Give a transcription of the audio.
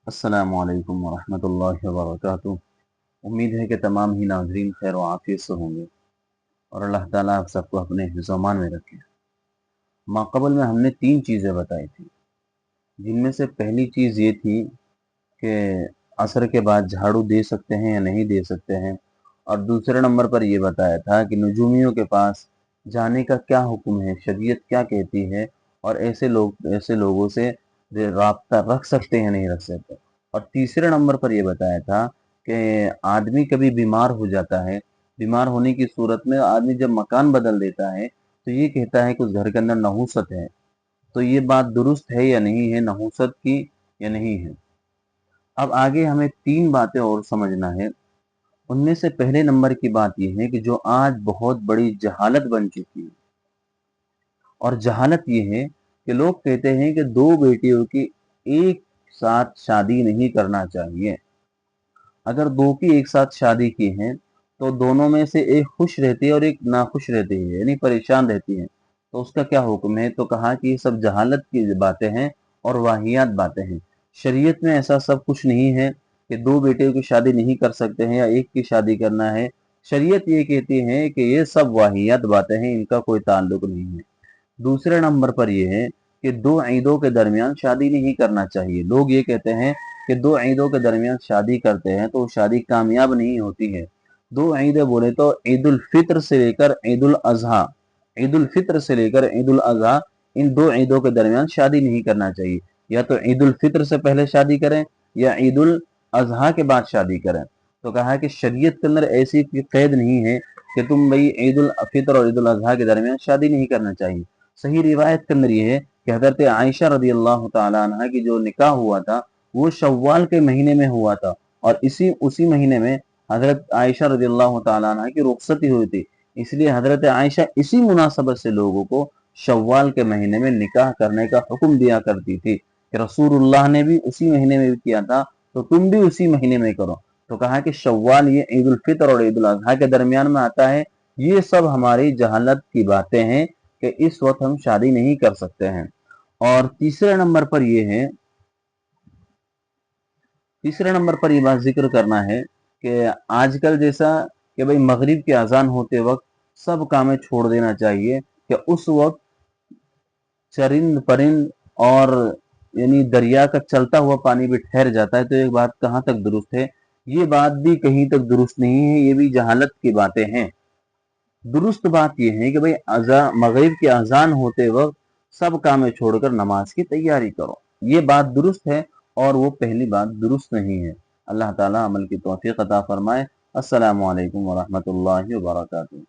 अस्सलाम वालेकुम वरहमतुल्लाहि वबरकातुहू। उम्मीद है कि तमाम ही नाज़रीन खैर व आफ़ियत से होंगे और अल्लाह ताला आप सबको अपने हिफ़्ज़-ओ-अमान में रखे। माक़बल में हमने 3 चीज़ें बताई थी, जिनमें से पहली चीज़ ये थी कि असर के बाद झाड़ू दे सकते हैं या नहीं दे सकते हैं, और दूसरे नंबर पर ये बताया था कि नजूमियों के पास जाने का क्या हुक्म है, शरीयत क्या कहती है, और ऐसे लोगों से राब्ता रख सकते हैं नहीं रख सकते। और तीसरे नंबर पर ये बताया था कि आदमी कभी बीमार हो जाता है, बीमार होने की सूरत में आदमी जब मकान बदल देता है तो ये कहता है कि उस घर के अंदर नहूसत है। तो ये बात दुरुस्त है या नहीं है नहूसत की, या नहीं है। अब आगे हमें 3 बातें और समझना है। उनमें से पहले नंबर की बात ये है कि जो आज बहुत बड़ी जहालत बन चुकी है, और जहालत ये है कि लोग कहते हैं कि 2 बेटियों की एक साथ शादी नहीं करना चाहिए। अगर 2 की एक साथ शादी की है, तो दोनों में से एक खुश रहती है और एक नाखुश रहती है, यानी परेशान रहती है। तो उसका क्या हुक्म है? तो कहा कि ये सब जहालत की बातें हैं और वाहियात बातें हैं। शरीयत में ऐसा सब कुछ नहीं है कि 2 बेटियों की शादी नहीं कर सकते हैं या एक की शादी करना है। शरीयत ये कहती है कि ये सब वाहियात बातें हैं, इनका कोई ताल्लुक नहीं है। दूसरे नंबर पर ये है कि 2 ईदों के दरमियान शादी नहीं करना चाहिए। लोग ये कहते हैं कि 2 ईदों के दरमियान शादी करते हैं तो वो शादी कामयाब नहीं होती है। 2 ईदें बोले तो ईद उल फित्र से लेकर ईद उल अज़हा, ईद उल फित्र से लेकर ईद उल अज़हा, इन 2 ईदों के दरमियान शादी नहीं करना चाहिए। या तो ईद उल फित्र से पहले शादी करें या ईद उल अज़हा के बाद शादी करें। तो कहा है कि शरीयत के अंदर ऐसी कोई कैद नहीं है कि तुम भाई ईद उल फित्र और ईद उल अज़हा के दरमियान शादी नहीं करना चाहिए। सही रिवायत के अंदर ये है कि हज़रत आयशा रज़ियल्लाहु ताला अन्हा की जो निकाह हुआ था, वो शव्वाल के महीने में हुआ था, और उसी महीने में हज़रत आयशा रज़ियल्लाहु ताला अन्हा की रुखसती हुई थी। इसलिए हज़रत आयशा इसी मुनासबत से लोगों को शव्वाल के महीने में निकाह करने का हुक्म दिया करती थी कि रसूलुल्लाह ने भी उसी महीने में किया था, तो तुम भी उसी महीने में करो। तो कहा कि शव्वाल ये ईद उल फित्र और ईद उल अज़हा के दरमियान में आता है। ये सब हमारी जहालत की बातें हैं कि इस वक्त हम शादी नहीं कर सकते हैं। और तीसरे नंबर पर ये बात जिक्र करना है कि आजकल जैसा कि भाई मगरिब के अजान होते वक्त सब कामें छोड़ देना चाहिए, कि उस वक्त चरिंद परिंद और यानी दरिया का चलता हुआ पानी भी ठहर जाता है। तो ये बात कहाँ तक दुरुस्त है? ये बात भी कहीं तक दुरुस्त नहीं है, ये भी जहालत की बातें हैं। दुरुस्त बात यह है कि भाई मगरिब की अजान होते वक्त सब कामें छोड़कर नमाज की तैयारी करो। ये बात दुरुस्त है, और वो पहली बात दुरुस्त नहीं है। अल्लाह ताला अमल की तौफीक अता फरमाए। अस्सलामु अलैकुम वरहमतुल्लाहि वबरकातुहू।